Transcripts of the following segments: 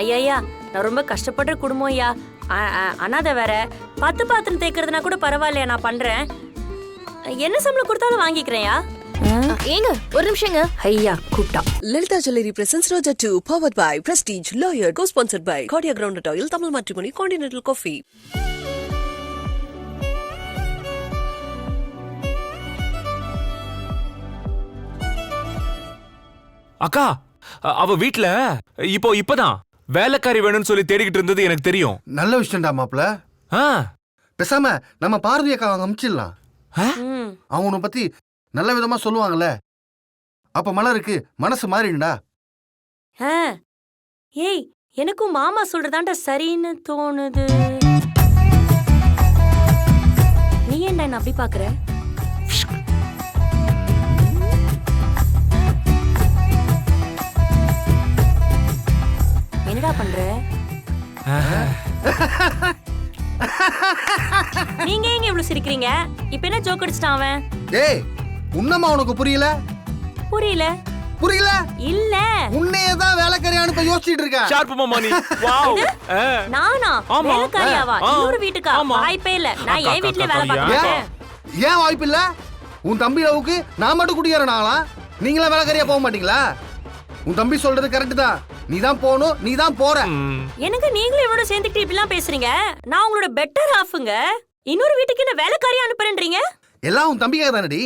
ஐயா நான் ரொம்ப கஷ்டப்படுற குடும்பம் ஐயா. அனாதை வேற. 10 பாத்திரம் தேய்க்கிறதுனா கூட பரவாயில்லையா, நான் பண்றேன். என்ன சம்பளம் கொடுத்தாலும் வாங்கிக்கிறேன்யா. ஏங்க ஒரு நிமிஷங்க. ஐயா கூட்டா. Lalita Jewelry presents Roja 2, powered by Prestige, Lawyer, co-sponsored by Cordia Groundnut Oil, Tamil Matrimony, Continental Coffee. அக்கா, அவ வீட்ல இப்பதான் வேலைக்காரி வேணும்னு சொல்லி தேடிக்கிட்டு இருந்தது எனக்கு தெரியும். நல்ல விஷயம்டா மாப்ள. பேசாம நம்ம பார்வதி அக்கா அவங்க அமிச்சிடலாம். அவங்க உன்னை பத்தி நல்ல விதமா சொல்லுவாங்கல்ல, அப்ப மலருக்கு மனசு மாறிடுடா. ஏய், எனக்கும் மாமா சொல்றதாண்டா சரின்னு தோணுது. நீ ஏன்டா என்ன அப்படி பாக்குற? என்னடா பண்ற? நீங்க எங்க இவ்வளவு சிரிக்கிறீங்க? இப்ப என்ன ஜோக் அடிச்சிட்டான் அவன்? ஏய், உன்னமா உனக்கு புரியல? புரியல புரியல இல்ல. உன்னையதான் வேலைக்காரி அனுப்ப யோசிச்சுட்டு இருக்க. ஷார்ப் மாமா நீ. வாவ். நானா வேலைக்காரியாவா? இன்னொரு வீட்டுக்கா? வாய்ப்பே இல்ல. நான் ஏன் வீட்ல வேலை பார்க்கறேன். ஏன் வாய்ப்பு இல்ல? உன் தம்பி அளவுக்கு நான் மட்டும் குடியாரனாலாம். நீங்களா வேலைக்காரியா போக மாட்டீங்களா? உன் தம்பி சொல்றது கரெக்ட் தான். நீ தான் போணும், நீ தான் போற. எனக்கு நீங்களும் இவனோட சேர்ந்துக்கிட்டு இப்படிலாம் பேசுறீங்க. நான் உங்களோட பெட்டர் ஹாஃப்ங்க. இன்னொரு வீட்டுக்கு என்ன வேலைக்காரியா அனுப்புறேன்றீங்க? எல்லாம் உன் தம்பிக்காக தானடி.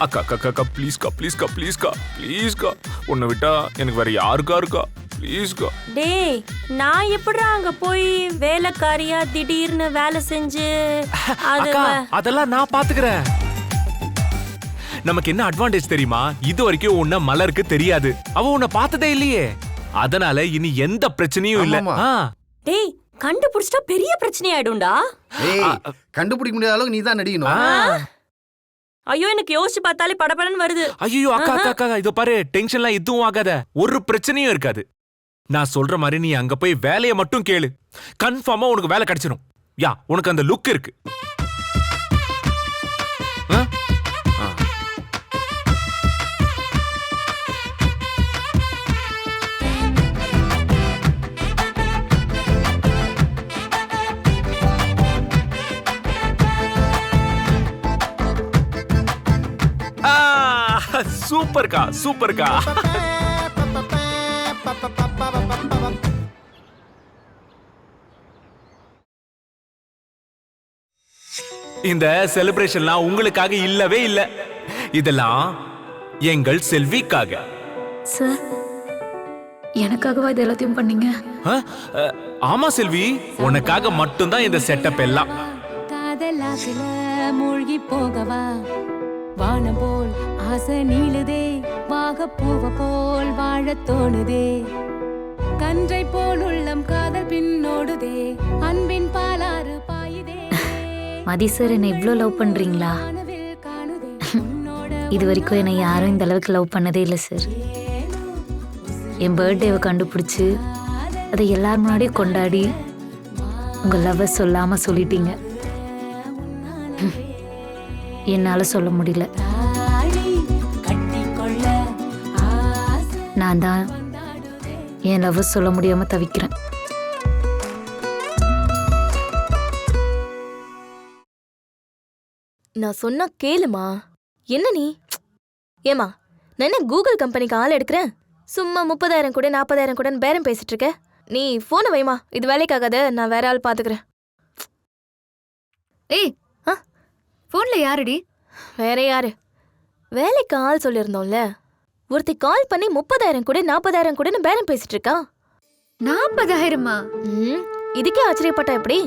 அக்கா அக்கா அக்கா ப்ளீஸ்க்கா ப்ளீஸ்க்கா ப்ளீஸ்க்கா ப்ளீஸ்க்கா, உன்னை விட்டா எனக்கு வேற யாருக்கா இருக்கா? ப்ளீஸ்க்கா. டேய், நான் எப்படிடா அங்க போய் வேலைக்காரியா திடீர்னு வேலை செஞ்சு அக்கா, அதெல்லாம் நான் பாத்துக்கிறேன். நமக்கு என்ன அட்வான்டேஜ் தெரியுமா? இது வரைக்கும் உன்ன மலருக்கு தெரியாது. அவ உன்னை பார்த்ததே இல்லையே. அதனால இனி எந்த பிரச்சனையும் இல்ல. டேய், கண்டுபிடிச்சிட்டா பெரிய பிரச்சனை ஆயிடும்டா. ஏய், கண்டுபிடிக்க முடியாத அளவுக்கு நீ தான் நடிக்கணும். ஐயோ, எனக்கு யோசிச்சு பார்த்தாலே படபடன்னு வருது. ஐயோ அக்கா அக்கா அக்கா, இதோ பாரு, டென்ஷன்லாம் எதுவும் ஆகாத. ஒரு பிரச்சனையும் இருக்காது. நான் சொல்ற மாதிரி நீ அங்க போய் வேலையை மட்டும் கேளு. கன்ஃபார்மா உனக்கு வேலை கிடைச்சிடும். யா, உனக்கு அந்த லுக் இருக்கு. சூப்பர்க்கா சூப்பர்க்கா. இந்த செலிப்ரேஷன்லாம் உங்களுக்காக இல்லவே இல்ல. இதெல்லாம் எங்கள் செல்விக்காக. சார், எனக்காகவா இது எல்லாத்தையும் பண்ணீங்க? ஆமா செல்வி, உனக்காக மட்டும்தான் இந்த செட்டப் எல்லாம். காதலாகல மூழ்கி போகவா, வானம் போல் ஆசை நீளுதே, வாகப்பூவ போல் வாழ தோணுதே, கன்றை போல் உள்ளம் காதல் பின்னோடுதே, அன்பின் பாலாறு பாயுதே. மதி சார், என்னை இவ்வளோ லவ் பண்றீங்களா? இது வரைக்கும் என்னை யாரும் இந்த அளவுக்கு லவ் பண்ணதே இல்லை சார். என் பர்த்டேவை கண்டுபிடிச்சு அதை எல்லார் முன்னாடியும் கொண்டாடி உங்க லவ் சொல்லாம சொல்லிட்டீங்க. என்னால சொல்ல முடியல. நான் தான் என் லவ் சொல்ல முடியாம தவிக்கிறேன். நான் சொன்னா கேளுமா. என்ன நீ? ஏமா, நான் என்ன கூகுள் கம்பெனிக்கு ஆள் எடுக்கிறேன்? சும்மா 30,000 கூட 40,000 கூட பேரம் பேசிட்டு இருக்க. நீ போனை வைமா, இது வேலைக்காகாத. நான் வேற ஆள் பாத்துக்கிறேன். ஏய், போன்ல யாருடி? வேற யாரு? வேலைக்கு ஆள் சொல்லியிருந்தோம்ல, ஒருத்தி கால் பண்ணி 30,000 கூட 40,000 கூட பேரம் பேசிட்டு இருக்கா. 40,000மா? இதுக்கே ஆச்சரியப்பட்டா எப்படி?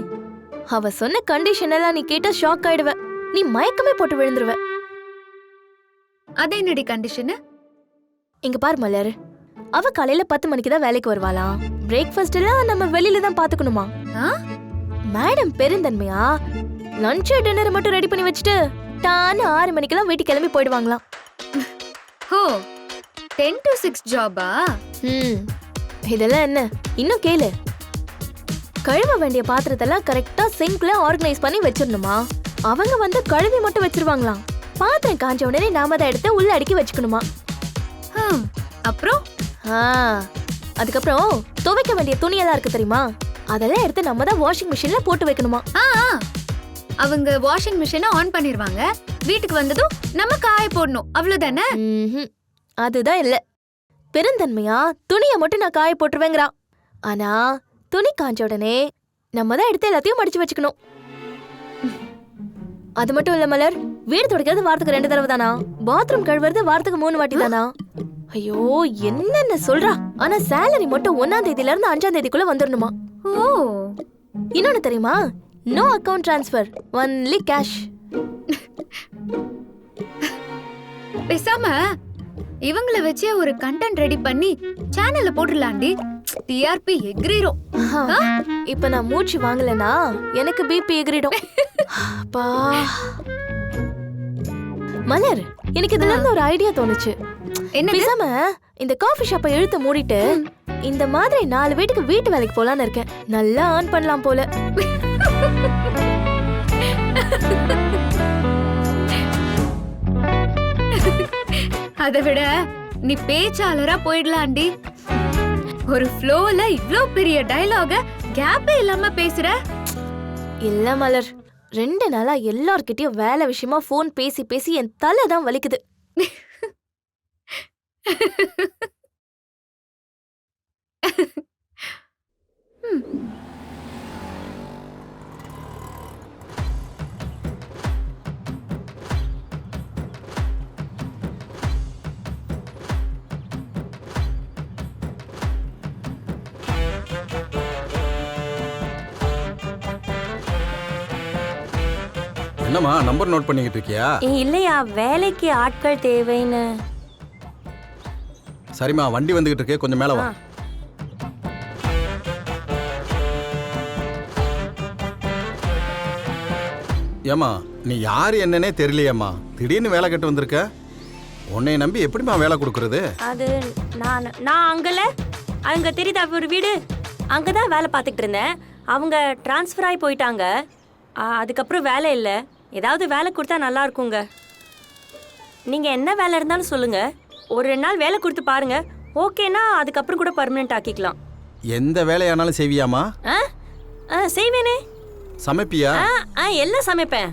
அவ சொன்ன கண்டிஷன் எல்லாம் நீ கேட்டா ஷாக் ஆயிடுவ. நீ மயக்கமே போட்டு விழுந்துருவ. அது என்னடி கண்டிஷன்? இங்க பாரு மலர், அவ காலையில 10 மணிக்கு தான் வேலைக்கு வருவாளாம். பிரேக்ஃபாஸ்ட் எல்லாம் நம்ம வெளியில தான் பாத்துக்கணுமா. மேடம் பெருந்தன்மையா லஞ்ச் டின்னர் மட்டும் ரெடி பண்ணி வச்சுட்டு டான்னு 6 மணிக்கெல்லாம் வீட்டுக்கு கிளம்பி போயிடுவாங்களாம். ஹோ, 10 to 6 ஜாபா? இதெல்லாம் என்ன? இன்னும் கேளு. கழுவ வேண்டிய பாத்திரத்தெல்லாம் கரெக்டா சிங்க்ல ஆர்கனைஸ் பண்ணி வச்சிடணுமா. அவங்க வந்து கழுவி மட்டும் வச்சிருவாங்களாம். பாத்திரம் காஞ்ச உடனே நாம தான் எடுத்து உள்ள அடுக்கி வச்சுக்கணுமா. அப்புறம் அதுக்கப்புறம் துவைக்க வேண்டிய துணியெல்லாம் இருக்கு தெரியுமா, அதெல்லாம் எடுத்து நம்ம தான் வாஷிங் மிஷின்ல போட்டு வைக்கணுமா. அவங்க வாஷிங் மிஷினை ஆன் பண்ணிருவாங்க, வீட்டுக்கு வந்ததும் நம்ம காய போடணும், அவ்வளவுதானே? ம்ஹும். அதுதான் இல்ல. பெருந்தன்மையா துணியை மட்டும் நான் காய போட்டுருவேங்கிறா. ஆனா துணி காஞ்ச உடனே நம்ம தான் எடுத்து எல்லாத்தையும் மடிச்சு வச்சுக்கணும். அது மட்டும் இல்ல மலர், வீடு துடைக்கிறது வாரத்துக்கு 2 தடவை தானா, பாத்ரூம் கழுவுறது வாரத்துக்கு 3 வாட்டி தானா. ஐயோ என்னென்ன சொல்றா. ஆனா சேலரி மட்டும் 1ஆம் தேதியில இருந்து 5ஆம் தேதிக்குள்ள வந்துடணுமா. ஓ, இன்னொன்னு தெரியுமா, no account transfer, only cash. பேசாம இவங்கள வச்சே ஒரு கண்டென்ட் ரெடி பண்ணி சேனல்ல போட்டுடலாண்டி. டிஆர்பி எகிரிரும். இப்ப நான் மூச்சு வாங்கலனா எனக்கு பிபி எகிரிடும். அப்பா மலர், எனக்கு இதுல இருந்து ஒரு ஐடியா தோணுச்சு. என்ன? பேசாம இந்த காஃபி ஷாப்பை இழுத்து மூடிட்டு இந்த மாதிரி 4 வீட்டுக்கு வீட்டு வேலைக்கு போலான்னு இருக்கேன். நல்லா ஏர்ன் பண்ணலாம் போல. அதை விட நீ பேச்சாளரா போயிடலாண்டி. ஒரு ஃப்ளோல இவ்ளோ பெரிய டயலாக கேப்பே இல்லாம பேசுற. இல்ல மலர், 2 நாளா எல்லார்கிட்டயும் வேலை விஷயமா போன் பேசி பேசி என் தலை தான் வலிக்குது. என்னம்மா நம்பர் நோட் பண்ணிக்கிட்டு இருக்கியா? இல்லையா, வேலைக்கு ஆட்கள் தேவைன்னு. சரிம்மா, வண்டி வந்துகிட்டு இருக்கே, கொஞ்சம் மேல வா. ஏம்மா, நீ யாரு என்னன்னே தெரியலையேம்மா, திடீர்னு வேலை கட்டு வந்திருக்க. உன்னைய நம்பி எப்படிம்மா வேலை கொடுக்கறது? அது நான் அங்க தெரியுதா ஒரு வீடு, அங்கதான் வேலை பார்த்துக்கிட்டு இருந்தேன். அவங்க டிரான்ஸ்ஃபர் ஆகி போயிட்டாங்க. அதுக்கப்புறம் வேலை இல்லை. ஏதாவது வேலை கொடுத்தா நல்லா இருக்குங்க. நீங்க என்ன வேலை இருந்தாலும் சொல்லுங்க, ஒரு 2 நாள் வேலை கொடுத்து பாருங்க. ஓகேனா அதுக்கப்புறம் கூட பர்மனெண்ட் ஆக்கிக்கலாம். எந்த வேலையானாலும் செய்வியாமா? செய்வேனே. சமைப்பியா? எல்லாம் சமைப்பேன்.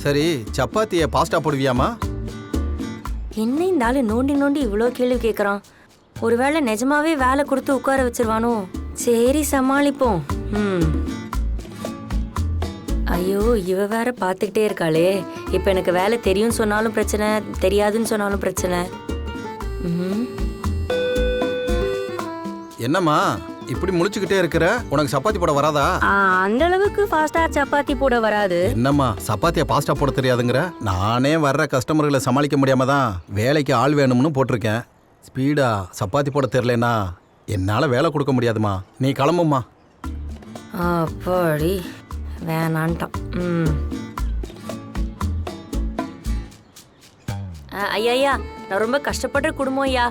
சரி, சப்பாத்திய பாஸ்டா போடுவியாமா? என்ன இந்த ஆளு நோண்டி நோண்டி இவ்வளோ கேள்வி கேட்குறான். ஒருவேளை நிஜமாவே வேலை கொடுத்து உட்கார வச்சிருவானோ? சரி, சமாளிப்போம். ஐயோ, இவ வேற பார்த்துக்கிட்டே இருக்காளே. இப்போ எனக்கு வேலை தெரியும் சொன்னாலும் பிரச்சனை, தெரியாதுன்னு சொன்னாலும் பிரச்சனை. என்னம்மா இப்படி முழிச்சுக்கிட்டே இருக்கிற? உனக்கு சப்பாத்தி போட வராதா? அந்த அளவுக்கு ஃபாஸ்டா சப்பாத்தி போட வராது. என்னம்மா சப்பாத்தியை பாஸ்டா போட தெரியாதுங்கிற? நானே வர்ற கஸ்டமர்களை சமாளிக்க முடியாம தான் வேலைக்கு ஆள் வேணும்னு போட்டிருக்கேன். ஸ்பீடா சப்பாத்தி போட தெரியலனா என்னால வேலை கொடுக்க முடியாதுமா. நீ கிளம்புமா. அப்பாடி, வேணான்ட்டான். ஐயா, நான் ரொம்ப கஷ்டப்படுற குடும்பம் ஐயா.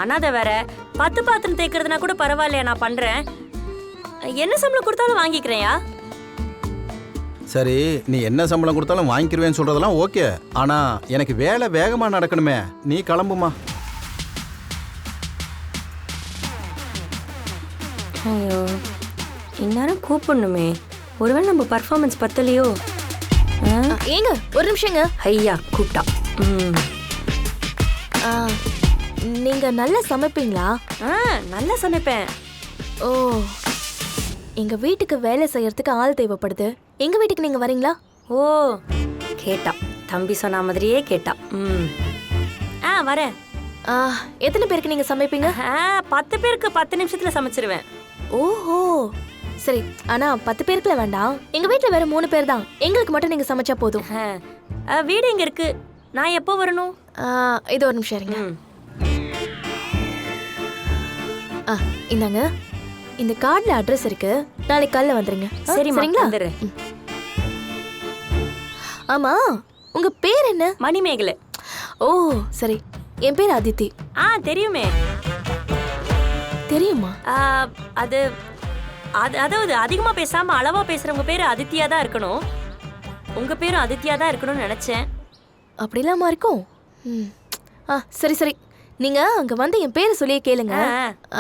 அனாதை வேற. 10 பாத்திரம் தேய்க்கிறதுனா கூட பரவாயில்லையா, நான் பண்றேன். என்ன சம்பளம் கொடுத்தாலும் வாங்கிக்கிறேன்யா. சரி, நீ என்ன சம்பளம் கொடுத்தாலும் வாங்கிக்கிருவேன்னு சொல்றதெல்லாம் ஓகே. ஆனா எனக்கு வேலை வேகமா நடக்கணுமே. நீ கிளம்புமா. ஐயோ, இந்நேரம் கூப்பிடணுமே. ஒருவேளை நம்ம பர்ஃபார்மன்ஸ் பத்தலையோ? ஏங்க ஒரு நிமிஷங்க. ஐயா கூப்பிட்டா. நீங்க நல்லா சமைப்பீங்களா? நல்லா சமைப்பேன். ஓ, எங்க வீட்டுக்கு வேலை செய்யறதுக்கு ஆள் தேவைப்படுது. எங்க வீட்டுக்கு நீங்க வரீங்களா? ஓ, கேட்டா. தம்பி சொன்ன மாதிரியே கேட்டா. வரேன். எத்தனை பேருக்கு நீங்க சமைப்பீங்க? 10 பேருக்கு 10 நிமிஷத்துல சமைச்சிருவேன். ஓஹோ, சரி. ஆனா 10 பேருக்குல வேண்டாம். எங்க வீட்ல வேற 3 பேர் தான். எங்களுக்கு மட்டும் நீங்க சமைச்சா போதும். வீடு எங்க இருக்கு? நான் எப்போ வரணும்? இது ஒரு நிமிஷம் இருங்க. இந்தாங்க, இந்த கார்டுல அட்ரஸ் இருக்கு. நாளைக்கு காலைல வந்துருங்க. சரிங்களா? ஆமா, உங்க பேர் என்ன? மணிமேகலை. ஓ சரி, என் பேர் அதித்தி. தெரியுமே. தெரியுமா? அதாவது அதிகமா பேசாம அளவா பேசுறவங்க பேரு அதித்தியா தான் இருக்கணும். உங்க பேரும் அதித்தியா தான் இருக்கணும்னு நினைச்சேன். அப்படிலாமா இருக்கும்? சரி சரி, நீங்க அங்க வந்து என் பேரை சொல்லியே கேளுங்க.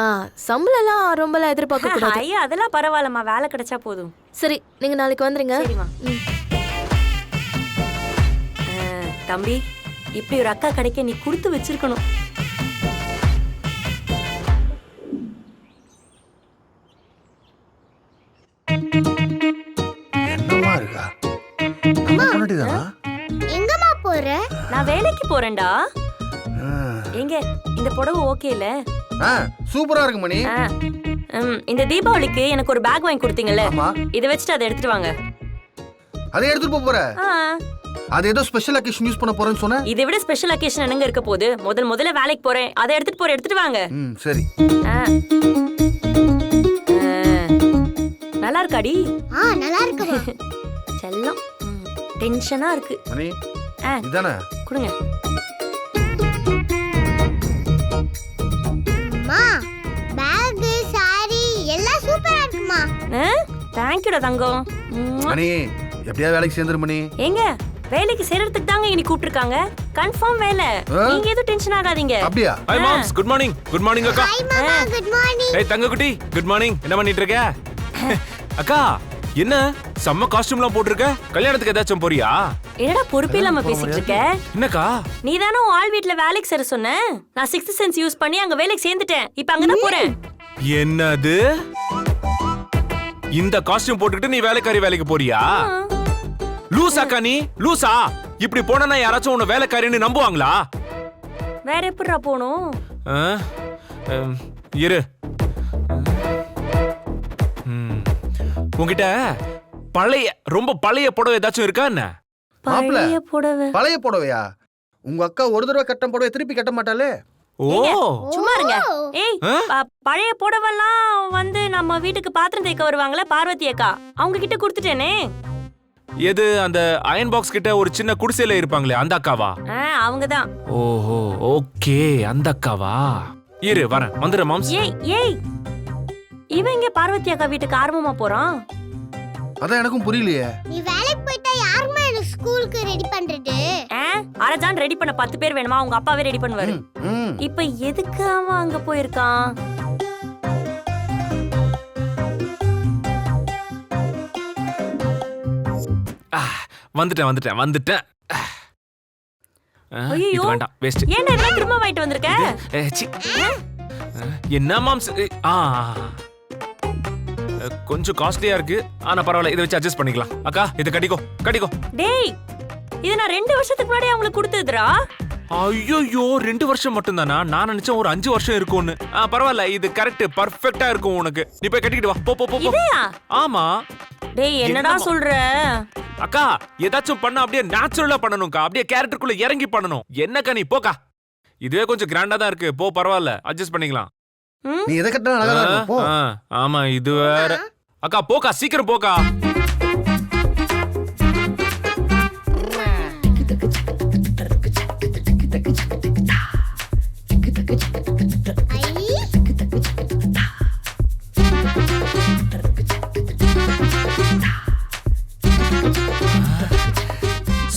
ஆ. சம்பளம்லாம் ரொம்பலாம் எதிர்பார்க்க கூடாது. ஐயா அதெல்லாம் பரவாயில்லம்மா, வேலை கிடைச்சா போதும். சரி, நீங்க நாளைக்கு வந்துருங்க. சரிம்மா. தம்பி, இப்படி ஒரு அக்கா கிடைக்க நீ கொடுத்து வச்சிருக்கணும். என்னமா இருக்கா? நம்ம பொண்டாட்டிதானா? எங்கம்மா போற? நான் வேலைக்கு போறேன்டா. எங்க இந்த புடவை ஓகே இல்ல? சூப்பரா இருக்கு மணி. இந்த தீபாவளிக்கு எனக்கு ஒரு பேக் வாங்கி கொடுத்தீங்கல்ல, ஆமா. இதை வச்சுட்டு அதை எடுத்துட்டு வாங்க. அதை எடுத்துட்டு போற? அது ஏதோ ஸ்பெஷல் அக்கேஷன் யூஸ் பண்ண போறேன்னு சொன்ன. இதை விட ஸ்பெஷல் அக்கேஷன் என்னங்க இருக்க போகுது? முதல்ல வேலைக்கு போறேன், அதை எடுத்துட்டு வாங்க. சரி. நல்லா இருக்காடி? நல்லா இருக்குமா? செல்லம் டென்ஷனா இருக்கு. மணி இதானே கொடுங்க. அம்மா, பேக், சாரி எல்லாம் சூப்பரா இருக்குமா? தேங்க்யூடா தங்கம். மணி எப்படியாவது வேலைக்கு சேர்ந்துரு மணி. ஏங்க வேலைக்கு சேர்றதுக்கு தாங்க இனி கூப்பிட்டுருக்காங்க. கன்ஃபார்ம் வேலை. நீங்க எதுவும் டென்ஷன் ஆகாதீங்க. அப்படியா? Hi moms, good morning. Good morning அக்கா. ஹாய் மாமா, குட் மார்னிங். ஏய் தங்க குட்டி, குட் மார்னிங். என்ன பண்ணிட்டு இருக்க? அக்கா என்ன செம்ம காஸ்டியூம்லாம் போட்டுருக்க? கல்யாணத்துக்கு ஏதாச்சும் போறியா? என்னடா பொறுப்பே இல்லாம பேசிட்டு இருக்க? என்னக்கா? நீ தானே உன் ஆள் வீட்ல வேலைக்கு சேர சொன்ன. நான் 6th சென்ஸ் யூஸ் பண்ணி அங்க வேலைக்கு சேர்ந்துட்டேன். இப்ப அங்கதான் போறேன். என்னது? இந்த காஸ்டியூம் போட்டுக்கிட்டு நீ வேலைக்கு போறியா? லூசா அக்கா, நீ லூசா? இப்படி போனா யாராச்சும் உன்னை வேலைக்காரின்னு நம்புவாங்களா? வேற எப்படிடா போகணும்? இரு, உன்கிட்ட ரொம்ப பழைய புடவை ஏதாச்சும் இருக்கா என்ன? பழைய புடவை? பழைய புடவையா? உங்க அக்கா ஒரு தடவை கட்ட புடவை திருப்பி கட்ட மாட்டாளே. ஓ, சும்மா இருங்க. ஏய், பழைய புடவெல்லாம் வந்து நம்ம வீட்டுக்கு பாத்திரம் தேய்க்க வருவாங்களே பார்வதி அக்கா, அவங்க கிட்ட கொடுத்துட்டேனே. எது? அந்த அயன் பாக்ஸ் கிட்ட ஒரு சின்ன குடிசையில இருப்பாங்களே அந்த அக்காவா? அவங்கதான். ஓஹோ, ஓகே, அந்த அக்காவா? இரு வரேன், வந்துடுறேன் மாம்ஸ். ஏய் இவன் இங்க பார்வதி அக்கா வீட்டுக்கு ஆர்வமா போறான். அதான் எனக்கும் புரியலையே. நீ வேலைக்கு போயிட்டா யாருமா எனக்கு ஸ்கூலுக்கு ரெடி பண்றது? அரஜான் ரெடி பண்ண 10 பேர் வேணுமா? உங்க அப்பாவே ரெடி பண்ணுவாரு. இப்ப எதுக்கு அவன் அங்க போயிருக்கான்? வந்துட்டேன். ஐயோ, வேண்டாம், வேஸ்ட். ஏன் இதெல்லாம் திரும்ப வாங்கிட்டு வந்திருக்க? என்ன மாம்ஸ்? கொஞ்சம் காஸ்ட்லியா இருக்கு, ஆனா பரவாயில்ல, இதை வச்சு அட்ஜஸ்ட் பண்ணிக்கலாம். அக்கா இதை கட்டிக்கோ. டேய், இது நான் 2 வருஷத்துக்கு முன்னாடி அவங்களுக்கு கொடுத்ததுடா. ஐயோ, 2 வருஷம் மட்டும் தானா? நான் நினைச்சேன் ஒரு 5 வருஷம் இருக்கும்னு. பரவாயில்ல, இது கரெக்ட், பர்ஃபெக்ட்டா இருக்கும் உனக்கு. நீ போய் கட்டிக்கிட்டு வா. போ. ஆமா. டேய், என்னடா சொல்ற? அக்கா ஏதாச்சும் பண்ண அப்படியே நேச்சுரலா பண்ணணும்க்கா, அப்படியே கேரக்டருக்குள்ள இறங்கி பண்ணணும். என்னக்கா நீ போக்கா. இதுவே கொஞ்சம் கிராண்டா தான் இருக்கு, போ பரவாயில்ல, அட்ஜஸ்ட் பண்ணிக்கலாம். நீ எதை கட்டினா அழகா இருக்கும், போ. ஆமா, இது வேற. அக்கா போக்கா, சீக்கிரம் போக்கா.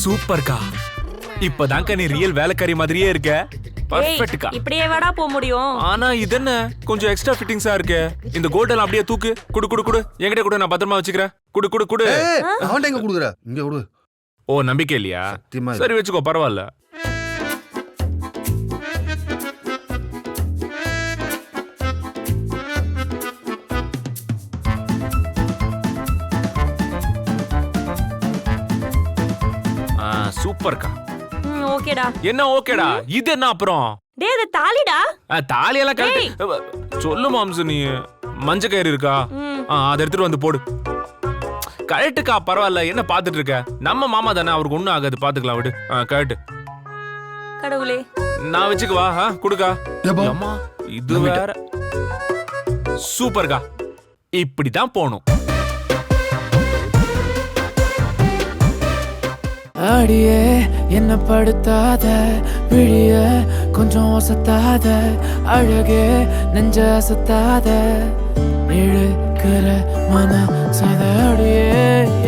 சூப்பர்க்கா, இப்பதான்க்கா நீ ரியல் வேலைக்காரி மாதிரியே இருக்க. பர்ஃபெக்ட்க்கா. இப்படியே வாடா போக முடியும். ஆனா இது என்ன கொஞ்சம் எக்ஸ்ட்ரா ஃபிட்டிங்ஸா இருக்கு. இந்த கோல்ட் எல்லாம் அப்படியே தூக்கு. குடு. என்கிட்ட கூட, நான் பத்திரமா வச்சுக்கிறேன். குடு. அவன்கிட்ட எங்க குடுக்குற? இங்க குடு. ஓ, நம்பிக்கை இல்லையா? சரி வச்சுக்கோ, பரவாயில்ல. சூப்பர்க்கா. ஓகேடா. என்ன ஓகேடா? இது என்ன அப்புறம்? டேய், அது தாலிடா. தாலி எல்லாம் கரெக்ட். சொல்லு மாம்ஸ், நீ மஞ்ச கயிறு இருக்கா? அதை எடுத்துட்டு வந்து போடு. கரெக்டுக்கா, பரவாயில்ல. என்ன பாத்துட்டு இருக்க? நம்ம மாமா தானே, அவருக்கு ஒண்ணும் ஆகாது, பாத்துக்கலாம், விடு. கரெக்ட். கடவுளே, நான் வச்சுக்குவா. குடுக்கா. அம்மா, இது வேற. சூப்பர்க்கா, இப்படிதான் போகணும். அடியே என்ன படுத்தாத, விழிய கொஞ்சம் ஒசத்தாத, அழகே நெஞ்ச அசத்தாத, இழுக்கிற மனசாத. அடியே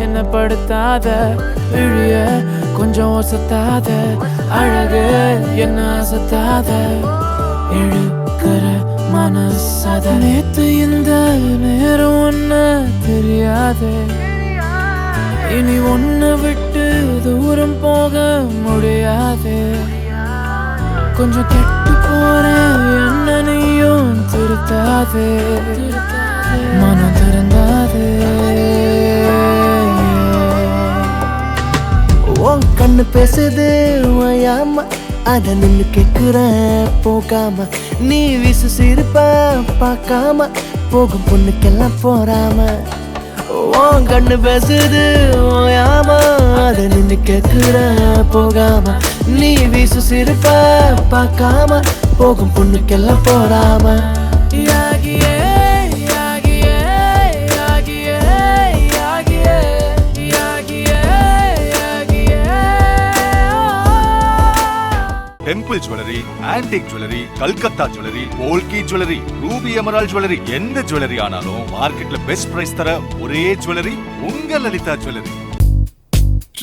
என்ன படுத்தாத, விழிய கொஞ்சம் ஒசத்தாத, அழகே என்ன அசத்தாத, இழுக்கிற மனசத நேத்து இந்த நேரம் ஒன்ன தெரியாதே இனி ஒன்னு விட்டு தூரம் போக முடியாதே கொஞ்சம் கெட்டு போறேன் என்ன நீயும் திருத்தாதே மனம் திறந்தாதே உன் கண்ணு பேசுது ஓயாம அத நின்னு கேக்குற போகாம நீ விசு சிரிப்ப பார்க்காம போகும் பொண்ணுக்கெல்லாம் போறாம உன் கண்ணு பேசுது ஓயாம அத நின்னு கேக்குற போகாம நீ விசு சிரிப்ப பார்க்காம போகும் பொண்ணுக்கெல்லாம் போறாம யாகியே யாகியே யாகியே யாகியே யாகியே யாகியே temple jewellery, antique jewellery, Calcutta jewellery, polki jewellery, ruby emerald jewellery, எந்த ஜுவல்லரி ஆனாலும் மார்க்கெட்ல பெஸ்ட் பிரைஸ் தர ஒரே ஜுவல்லரி உங்க லலிதா ஜுவல்லரி.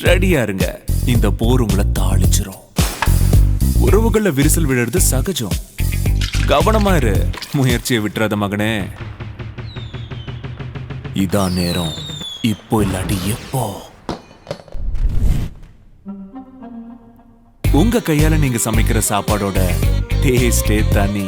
ரெடியா இருங்க, இந்த போர் உங்களை தாளிச்சிரும். உறவுகள்ல விரிசல் விழுறது சகஜம். கவனமா இரு, முயற்சியை விட்டுறாத மகனே. இதான் நேரம், இப்போ இல்லாட்டி எப்போ. உங்க கையால நீங்க சமைக்கிற சாப்பாடோட டேஸ்டே தனி.